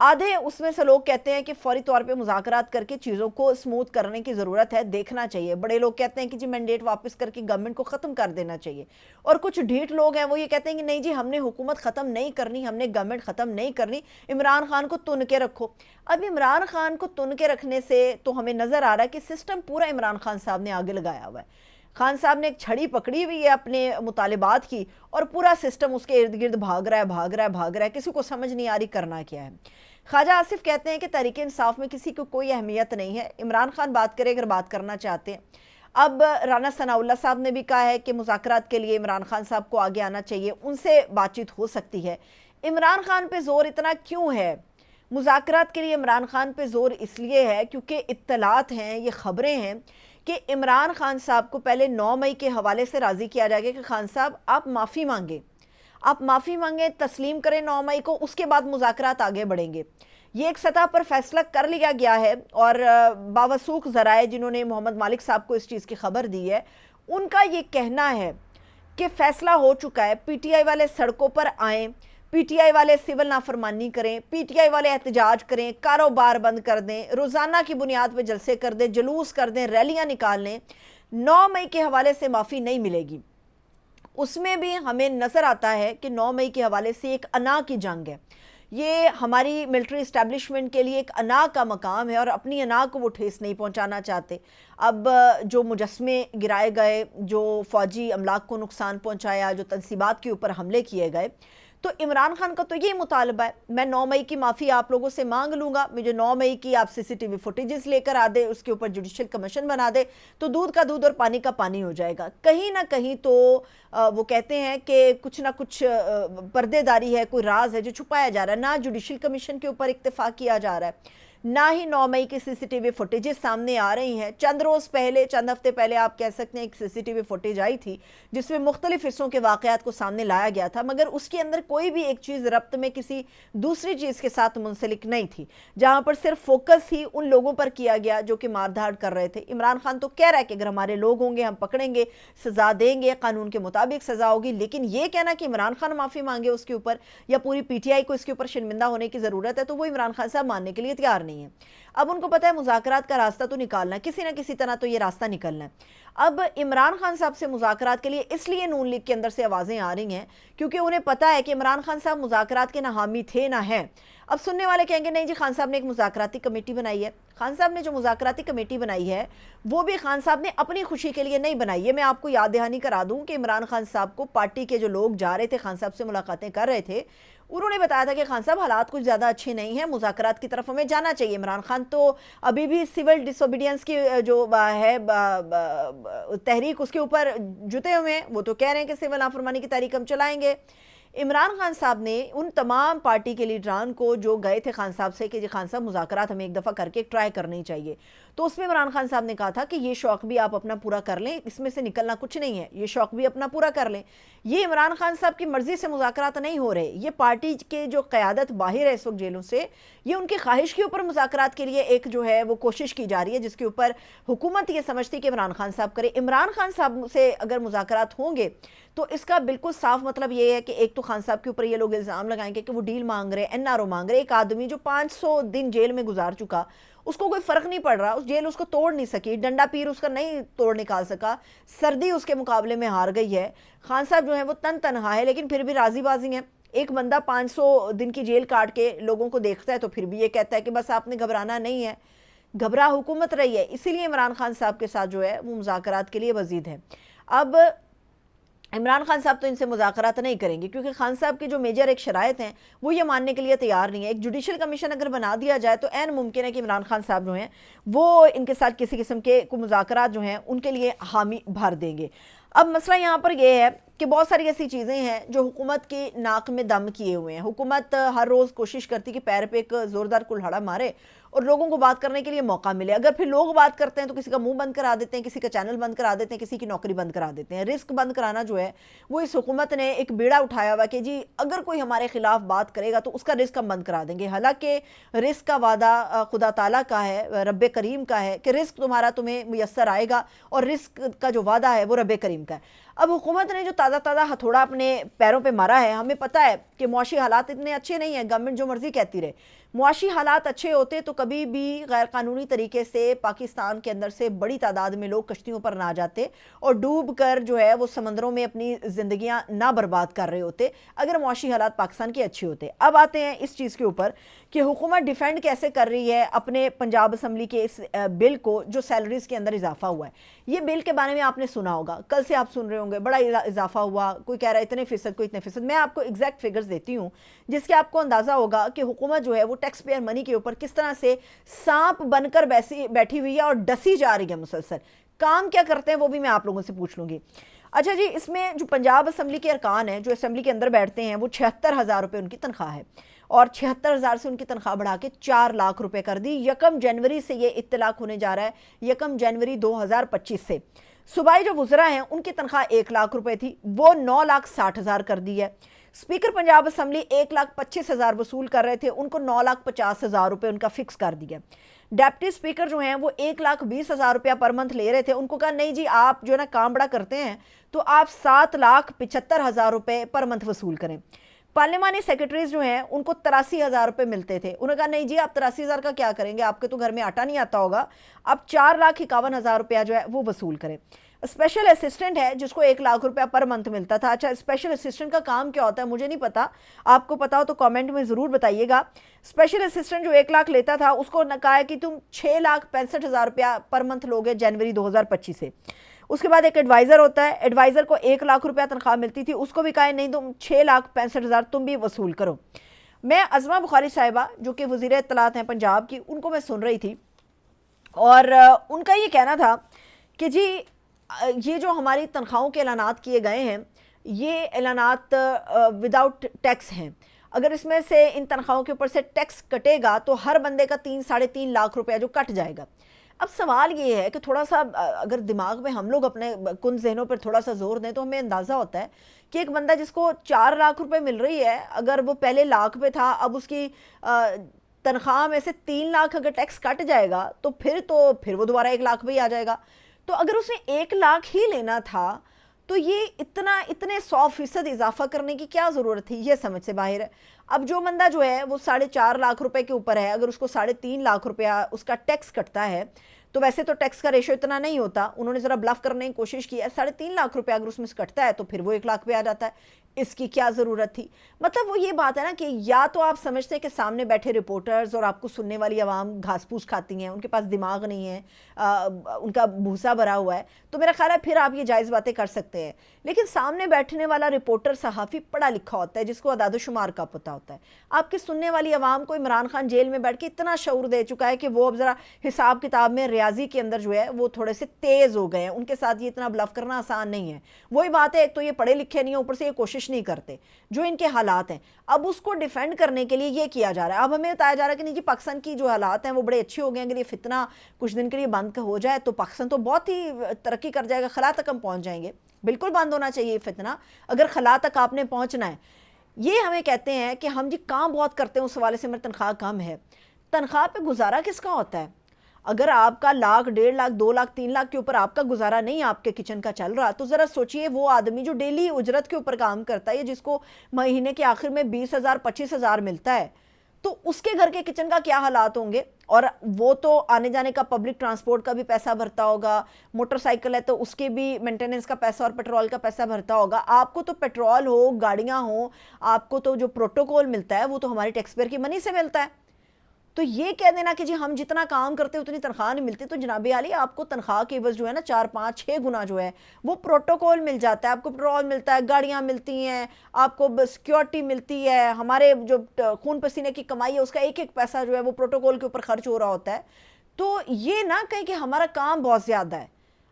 آدھے اس میں سے لوگ کہتے ہیں کہ فوری طور پہ مذاکرات کر کے چیزوں کو سموتھ کرنے کی ضرورت ہے، دیکھنا چاہیے۔ بڑے لوگ کہتے ہیں کہ جی مینڈیٹ واپس کر کے گورنمنٹ کو ختم کر دینا چاہیے، اور کچھ ڈھیٹ لوگ ہیں وہ یہ کہتے ہیں کہ نہیں جی ہم نے حکومت ختم نہیں کرنی، ہم نے گورنمنٹ ختم نہیں کرنی، عمران خان کو تن کے رکھو۔ اب عمران خان کو تن کے رکھنے سے تو ہمیں نظر آ رہا ہے کہ سسٹم پورا عمران خان صاحب نے آگے لگایا ہوا ہے۔ خان صاحب نے ایک چھڑی پکڑی ہوئی ہے اپنے مطالبات کی، اور پورا سسٹم اس کے ارد گرد بھاگ رہا ہے، کسی کو سمجھ نہیں آ رہی کرنا کیا ہے۔ خواجہ آصف کہتے ہیں کہ تحریک انصاف میں کسی کو کوئی اہمیت نہیں ہے، عمران خان بات کرے اگر بات کرنا چاہتے ہیں۔ اب رانا ثناء اللہ صاحب نے بھی کہا ہے کہ مذاکرات کے لیے عمران خان صاحب کو آگے آنا چاہیے، ان سے بات چیت ہو سکتی ہے۔ عمران خان پہ زور اتنا کیوں ہے؟ مذاکرات کے لیے عمران خان پہ زور اس لیے ہے کیونکہ اطلاعات ہیں، یہ خبریں ہیں کہ عمران خان صاحب کو پہلے 9 مئی کے حوالے سے راضی کیا جائے گا کہ خان صاحب آپ معافی مانگیں، تسلیم کریں 9 مئی کو، اس کے بعد مذاکرات آگے بڑھیں گے۔ یہ ایک سطح پر فیصلہ کر لیا گیا ہے، اور باوثوق ذرائع جنہوں نے محمد مالک صاحب کو اس چیز کی خبر دی ہے، ان کا یہ کہنا ہے کہ فیصلہ ہو چکا ہے۔ پی ٹی آئی والے سڑکوں پر آئیں، پی ٹی آئی والے سول نافرمانی کریں، پی ٹی آئی والے احتجاج کریں، کاروبار بند کر دیں، روزانہ کی بنیاد پہ جلسے کر دیں، جلوس کر دیں، ریلیاں نکال لیں، 9 مئی کے حوالے سے معافی نہیں ملے گی۔ اس میں بھی ہمیں نظر آتا ہے کہ 9 مئی کے حوالے سے ایک انا کی جنگ ہے۔ یہ ہماری ملٹری اسٹیبلشمنٹ کے لیے ایک انا کا مقام ہے، اور اپنی انا کو وہ ٹھیس نہیں پہنچانا چاہتے۔ اب جو مجسمے گرائے گئے، جو فوجی املاک کو نقصان پہنچایا، جو تنصیبات کے اوپر حملے کیے گئے، تو عمران خان کا تو یہ مطالبہ ہے، میں 9 مئی کی معافی آپ لوگوں سے مانگ لوں گا، مجھے 9 مئی کی آپ سی سی ٹی وی فوٹیجز لے کر آ دے، اس کے اوپر جوڈیشل کمیشن بنا دے، تو دودھ کا دودھ اور پانی کا پانی ہو جائے گا۔ کہیں نہ کہیں تو وہ کہتے ہیں کہ کچھ نہ کچھ پردے داری ہے، کوئی راز ہے جو چھپایا جا رہا ہے۔ نہ جوڈیشل کمیشن کے اوپر اکتفا کیا جا رہا ہے، نہ ہی 9 مئی کی سی سی ٹی وی فوٹیجز سامنے آ رہی ہیں۔ چند ہفتے پہلے آپ کہہ سکتے ہیں ایک سی سی ٹی وی فوٹیج آئی تھی جس میں مختلف حصوں کے واقعات کو سامنے لایا گیا تھا، مگر اس کے اندر کوئی بھی ایک چیز ربط میں کسی دوسری چیز کے ساتھ منسلک نہیں تھی، جہاں پر صرف فوکس ہی ان لوگوں پر کیا گیا جو کہ مار دھاڑ کر رہے تھے۔ عمران خان تو کہہ رہا ہے کہ اگر ہمارے لوگ ہوں گے ہم پکڑیں گے، سزا دیں گے، قانون کے مطابق سزا ہوگی، لیکن یہ کہنا کہ عمران خان معافی مانگے اس کے اوپر، یا پوری پی ٹی آئی کو اس کے اوپر شرمندہ ہونے کی ضرورت ہے، تو وہ عمران خان صاحب ماننے کے لیے تیار نہیں ہے۔ اب ان کو پتہ ہے مذاکرات کا راستہ تو نکالنا ہے، کسی نہ کسی طرح تو یہ راستہ نکلنا ہے۔ اب عمران خان صاحب سے مذاکرات کے لیے اس لیے نون لیگ کے اندر سے آوازیں آ رہی ہیں کیونکہ انہیں پتہ ہے کہ عمران خان صاحب مذاکرات کے نہ حامی تھے نہ ہیں۔ اب سننے والے کہیں گے نہیں جی خان صاحب نے ایک مذاکراتی کمیٹی بنائی ہے۔ خان صاحب نے جو مذاکراتی کمیٹی بنائی ہے وہ بھی خان صاحب نے اپنی خوشی کے لیے نہیں بنائی ہے۔ میں آپ کو یاد دہانی کرا دوں کہ عمران خان صاحب کو پارٹی کے جو لوگ جا رہے تھے خان صاحب سے ملاقاتیں کر رہے تھے، انہوں نے بتایا تھا کہ خان صاحب حالات کچھ زیادہ اچھے نہیں ہیں، مذاکرات کی طرف ہمیں جانا چاہیے۔ عمران خان تو ابھی بھی سول ڈس اوبیڈینس کی جو ہے تحریک اس کے اوپر جتے ہوئے ہیں، وہ تو کہہ رہے ہیں کہ سول نافرمانی کی تحریک ہم چلائیں گے۔ عمران خان صاحب نے ان تمام پارٹی کے لیڈران کو جو گئے تھے خان صاحب سے کہ جی خان صاحب مذاکرات ہمیں ایک دفعہ کر کے ٹرائی کرنی چاہیے، تو اس میں عمران خان صاحب نے کہا تھا کہ یہ شوق بھی آپ اپنا پورا کر لیں، اس میں سے نکلنا کچھ نہیں ہے، یہ شوق بھی اپنا پورا کر لیں۔ یہ عمران خان صاحب کی مرضی سے مذاکرات نہیں ہو رہے، یہ پارٹی کے جو قیادت باہر ہے اس وقت جیلوں سے، یہ ان کی خواہش کے اوپر مذاکرات کے لیے ایک جو ہے وہ کوشش کی جا رہی ہے، جس کے اوپر حکومت یہ سمجھتی کہ عمران خان صاحب کرے۔ عمران خان صاحب سے اگر مذاکرات ہوں گے تو اس کا بالکل صاف مطلب یہ ہے کہ ایک تو خان صاحب کے اوپر یہ لوگ الزام لگائیں گے کہ وہ ڈیل مانگ رہے، این آر او مانگ رہے۔ ایک آدمی جو 500 دن جیل میں گزار چکا، اس کو کوئی فرق نہیں پڑ رہا، اس جیل اس کو توڑ نہیں سکی، ڈنڈا پیر اس کا نہیں توڑ نکال سکا، سردی اس کے مقابلے میں ہار گئی ہے۔ خان صاحب جو ہیں وہ تنہا ہے لیکن پھر بھی راضی بازی ہیں۔ ایک بندہ 500 دن کی جیل کاٹ کے لوگوں کو دیکھتا ہے تو پھر بھی یہ کہتا ہے کہ بس آپ نے گھبرانا نہیں ہے، گھبرا حکومت رہی ہے۔ اسی لیے عمران خان صاحب کے ساتھ جو ہے وہ مذاکرات کے لیے وزید ہے۔ اب عمران خان صاحب تو ان سے مذاکرات نہیں کریں گے کیونکہ خان صاحب کی جو میجر ایک شرائط ہیں وہ یہ ماننے کے لیے تیار نہیں ہے۔ ایک جوڈیشل کمیشن اگر بنا دیا جائے تو عین ممکن ہے کہ عمران خان صاحب جو ہیں وہ ان کے ساتھ کسی قسم کے مذاکرات جو ہیں ان کے لیے حامی بھر دیں گے۔ اب مسئلہ یہاں پر یہ ہے کہ بہت ساری ایسی چیزیں ہیں جو حکومت کی ناک میں دم کیے ہوئے ہیں۔ حکومت ہر روز کوشش کرتی کہ پیر پہ ایک زوردار کلہاڑا مارے اور لوگوں کو بات کرنے کے لیے موقع ملے۔ اگر پھر لوگ بات کرتے ہیں تو کسی کا منہ بند کرا دیتے ہیں، کسی کا چینل بند کرا دیتے ہیں، کسی کی نوکری بند کرا دیتے ہیں۔ رسک بند کرانا جو ہے وہ اس حکومت نے ایک بیڑا اٹھایا ہوا کہ جی اگر کوئی ہمارے خلاف بات کرے گا تو اس کا رسک ہم بند کرا دیں گے۔ حالانکہ رسک کا وعدہ خدا تعالیٰ کا ہے، رب کریم کا ہے کہ رزق تمہارا تمہیں میسر آئے گا، اور رزق کا جو وعدہ ہے وہ رب کریم کا ہے۔ اب حکومت نے جو تازہ ہتھوڑا اپنے پیروں پہ مارا ہے، ہمیں پتہ ہے کہ معاشی حالات اتنے اچھے نہیں ہیں، گورنمنٹ جو مرضی کہتی رہے، معاشی حالات اچھے ہوتے تو کبھی بھی غیر قانونی طریقے سے پاکستان کے اندر سے بڑی تعداد میں لوگ کشتیوں پر نہ جاتے اور ڈوب کر جو ہے وہ سمندروں میں اپنی زندگیاں نہ برباد کر رہے ہوتے اگر معاشی حالات پاکستان کے اچھے ہوتے۔ اب آتے ہیں اس چیز کے اوپر کہ حکومت ڈیفینڈ کیسے کر رہی ہے اپنے پنجاب اسمبلی کے اس بل کو جو سیلریز کے اندر اضافہ ہوا ہے۔ یہ بل کے بارے میں آپ نے سنا ہوگا، کل سے آپ سن رہے ہوں گے بڑا اضافہ ہوا، کوئی کہہ رہا ہے اتنے فیصد، کوئی اتنے فیصد۔ میں آپ کو ایگزیکٹ فگرز دیتی ہوں جس کے آپ کو اندازہ ہوگا کہ حکومت جو ہے وہ ٹیکس پیئر منی کے اوپر کس طرح سے سانپ بن کر بیٹھی ہوئی ہے اور ڈسی جا رہی ہے مسلسل۔ کام کیا کرتے ہیں وہ بھی میں آپ لوگوں سے پوچھ لوں گی۔ اچھا جی، اس میں جو پنجاب اسمبلی کے ارکان ہیں جو اسمبلی کے اندر بیٹھتے ہیں وہ 76,000 روپے ان کی تنخواہ ہے، اور 76,000 سے ان کی تنخواہ بڑھا کے 4 لاکھ روپے کر دی۔ 1 جنوری سے یہ اطلاق ہونے جا رہا ہے، 1 جنوری 2025 سے۔ صوبائی جو وزراء ہیں ان کی تنخواہ 1 لاکھ روپے تھی، وہ 9,60,000 کر دی ہے۔ اسپیکر پنجاب اسمبلی 1,25,000 وصول کر رہے تھے، ان کو 9,50,000 روپے ان کا فکس کر دیا۔ ڈیپٹی اسپیکر جو ہیں وہ 1,20,000 روپیہ پر منتھ لے رہے تھے، ان کو کہا نہیں جی آپ جو ہے نا کام بڑا کرتے ہیں تو آپ 7,75,000 روپے پر منتھ وصول کریں۔ پارلیمانی سیکرٹریز جو ہیں ان کو 83,000 روپے ملتے تھے، انہوں نے کہا نہیں جی آپ 83,000 کا کیا کریں گے، آپ کے تو گھر میں آٹا نہیں آتا ہوگا، آپ 4,51,000 روپیہ جو ہے وہ وصول کریں۔ اسپیشل اسسٹنٹ ہے جس کو 1 لاکھ روپیہ پر منتھ ملتا تھا۔ اچھا اسپیشل اسسٹنٹ کا کام کیا ہوتا ہے مجھے نہیں پتا، آپ کو پتا ہو تو کامنٹ میں ضرور بتائیے گا۔ اسپیشل اسسٹنٹ جو 1 لاکھ لیتا تھا اس کو کہا ہے کہ تم 6,65,000 روپیہ پر منتھ لوگے جنوری 2025 سے۔ اس کے بعد ایک ایڈوائزر ہوتا ہے، ایڈوائزر کو 1 لاکھ روپیہ تنخواہ ملتی تھی، اس کو بھی کہا ہے نہیں تم 6,65,000 تم بھی وصول کرو۔ میں عظمہ بخاری صاحبہ جو کہ وزیر اطلاعات ہیں پنجاب کی، ان کو میں سن رہی تھی اور ان کا یہ کہنا تھا کہ جی یہ جو ہماری تنخواہوں کے اعلانات کیے گئے ہیں یہ اعلانات وداؤٹ ٹیکس ہیں، اگر اس میں سے ان تنخواہوں کے اوپر سے ٹیکس کٹے گا تو ہر بندے کا 3-3.5 لاکھ روپیہ جو کٹ جائے گا۔ اب سوال یہ ہے کہ تھوڑا سا اگر دماغ میں ہم لوگ اپنے کن ذہنوں پر تھوڑا سا زور دیں تو ہمیں اندازہ ہوتا ہے کہ ایک بندہ جس کو 4 لاکھ روپے مل رہی ہے، اگر وہ پہلے لاکھ پہ تھا اب اس کی تنخواہ میں سے 3 لاکھ اگر ٹیکس کٹ جائے گا تو پھر وہ دوبارہ 1 لاکھ پہ ہی آ جائے گا۔ تو اگر اس نے 1 لاکھ ہی لینا تھا تو یہ اتنے 100% اضافہ کرنے کی کیا ضرورت تھی، یہ سمجھ سے باہر ہے۔ اب جو بندہ جو ہے وہ 4.5 لاکھ روپے کے اوپر ہے، اگر اس کو 3.5 لاکھ روپیہ اس کا ٹیکس کٹتا ہے تو ویسے تو ٹیکس کا ریشو اتنا نہیں ہوتا، انہوں نے ذرا بلف کرنے کی کوشش کی ہے، 3.5 لاکھ روپے اگر اس میں سے کٹتا ہے تو پھر وہ 1 لاکھ پہ آ جاتا ہے، اس کی کیا ضرورت تھی؟ مطلب وہ یہ بات ہے نا کہ یا تو آپ سمجھتے ہیں کہ سامنے بیٹھے رپورٹرز اور آپ کو سننے والی عوام گھاس پھوس کھاتی ہیں، ان کے پاس دماغ نہیں ہے، ان کا بھوسا بھرا ہوا ہے، تو میرا خیال ہے پھر آپ یہ جائز باتیں کر سکتے ہیں۔ لیکن سامنے بیٹھنے والا رپورٹر صحافی پڑھا لکھا ہوتا ہے جس کو اعداد و شمار کا پتہ ہوتا ہے۔ آپ کی سننے والی عوام کو عمران خان جیل میں بیٹھ کے اتنا شعور دے چکا ہے کہ وہ اب ذرا حساب کتاب میں ریاضی کے اندر جو ہے وہ تھوڑے سے تیز ہو گئے ہیں، ان کے ساتھ یہ اتنا بلف کرنا آسان نہیں ہے۔ وہی بات ہے، ایک تو یہ پڑھے لکھے نہیں ہیں، اوپر سے یہ کوشش نہیں کرتے جو ان کے حالات ہیں۔ اب اس کو ڈیفینڈ کرنے کے لیے یہ کیا جا رہا ہے، اب ہمیں بتایا جا رہا ہے کہ نہیں جی پاکستان کی جو حالات ہیں وہ بڑے اچھے ہو گئے ہیں، اگر یہ فتنہ کچھ دن کے لیے بند ہو جائے تو پاکستان تو بہت ہی ترقی کر جائے گا، خلا تک ہم پہنچ جائیں گے۔ بالکل بند ہونا چاہیے یہ فتنہ، اگر خلا تک آپ نے پہنچنا ہے۔ یہ ہمیں کہتے ہیں کہ ہم جی کام بہت کرتے ہیں، اس حوالے سے میری تنخواہ کم ہے۔ تنخواہ پہ گزارا کس کا ہوتا ہے؟ اگر آپ کا 1,00,000 1.5 لاکھ 2 لاکھ 3 لاکھ کے اوپر آپ کا گزارا نہیں آپ کے کچن کا چل رہا تو ذرا سوچئے وہ آدمی جو ڈیلی اجرت کے اوپر کام کرتا ہے جس کو مہینے کے آخر میں 20,000 25,000 ملتا ہے تو اس کے گھر کے کچن کا کیا حالات ہوں گے؟ اور وہ تو آنے جانے کا پبلک ٹرانسپورٹ کا بھی پیسہ بھرتا ہوگا، موٹر سائیکل ہے تو اس کے بھی مینٹیننس کا پیسہ اور پیٹرول کا پیسہ بھرتا ہوگا۔ آپ کو تو پیٹرول ہو، گاڑیاں ہوں، آپ کو تو جو پروٹوکول ملتا ہے وہ تو ہماری ٹیکس پیئر کی منی سے ملتا ہے۔ تو یہ کہہ دینا کہ جی ہم جتنا کام کرتے اتنی تنخواہ نہیں ملتی، تو جناب عالی آپ کو تنخواہ کے عوض جو ہے نا 4 5 6 گنا جو ہے وہ پروٹوکول مل جاتا ہے، آپ کو پیٹرول ملتا ہے، گاڑیاں ملتی ہیں، آپ کو سیکیورٹی ملتی ہے، ہمارے جو خون پسینے کی کمائی ہے اس کا ایک ایک پیسہ جو ہے وہ پروٹوکول کے اوپر خرچ ہو رہا ہوتا ہے۔ تو یہ نہ کہیں کہ ہمارا کام بہت زیادہ ہے،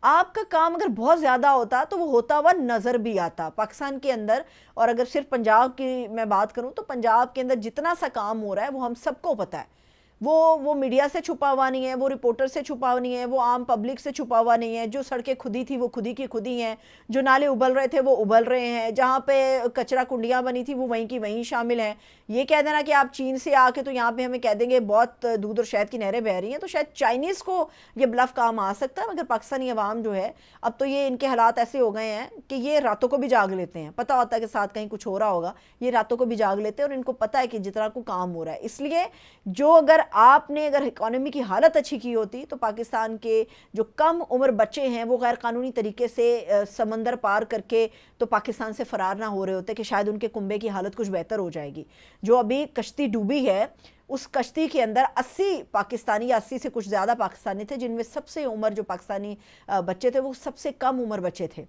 آپ کا کام اگر بہت زیادہ ہوتا تو وہ ہوتا ہوا نظر بھی آتا پاکستان کے اندر۔ اور اگر صرف پنجاب کی میں بات کروں تو پنجاب کے اندر جتنا سا کام ہو رہا ہے وہ ہم سب کو پتہ ہے، وہ میڈیا سے چھپا ہوا نہیں ہے، وہ رپورٹر سے چھپا ہوا نہیں ہے، وہ عام پبلک سے چھپا ہوا نہیں ہے. جو سڑکیں کھدی تھی وہ خودی کی خودی ہیں، جو نالے ابل رہے تھے وہ ابل رہے ہیں، جہاں پہ کچرا کنڈیاں بنی تھی وہ وہیں کی وہیں شامل ہیں. یہ کہہ دینا کہ آپ چین سے آ کے تو یہاں پہ ہمیں کہہ دیں گے بہت دودھ اور شہد کی نہریں بہہ رہی ہیں، تو شاید چائنیز کو یہ بلف کام آ سکتا ہے، مگر پاکستانی عوام جو ہے اب تو یہ ان کے حالات ایسے ہو گئے ہیں کہ یہ راتوں کو بھی جاگ لیتے ہیں. پتہ ہوتا ہے کہ ساتھ کہیں کچھ ہو رہا ہوگا، یہ راتوں کو بھی جاگ لیتے ہیں اور ان کو پتہ ہے کہ جتنا کو کام ہو رہا ہے. اس لیے جو اگر اکانومی کی حالت اچھی کی ہوتی تو پاکستان کے جو کم عمر بچے ہیں وہ غیر قانونی طریقے سے سمندر پار کر کے تو پاکستان سے فرار نہ ہو رہے ہوتے کہ شاید ان کے کنبے کی حالت کچھ بہتر ہو جائے گی. جو ابھی کشتی ڈوبی ہے اس کشتی کے اندر 80 پاکستانی یا 80 سے کچھ زیادہ پاکستانی تھے، جن میں سب سے عمر جو پاکستانی بچے تھے وہ سب سے کم عمر بچے تھے.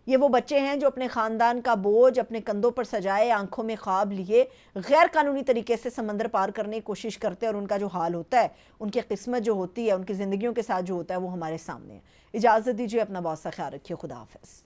یہ وہ بچے ہیں جو اپنے خاندان کا بوجھ اپنے کندھوں پر سجائے، آنکھوں میں خواب لیے غیر قانونی طریقے سے سمندر پار کرنے کی کوشش کرتے ہیں، اور ان کا جو حال ہوتا ہے، ان کی قسمت جو ہوتی ہے، ان کی زندگیوں کے ساتھ جو ہوتا ہے وہ ہمارے سامنے ہے. اجازت دیجیے، اپنا بہت سا خیال رکھیے. خدا حافظ.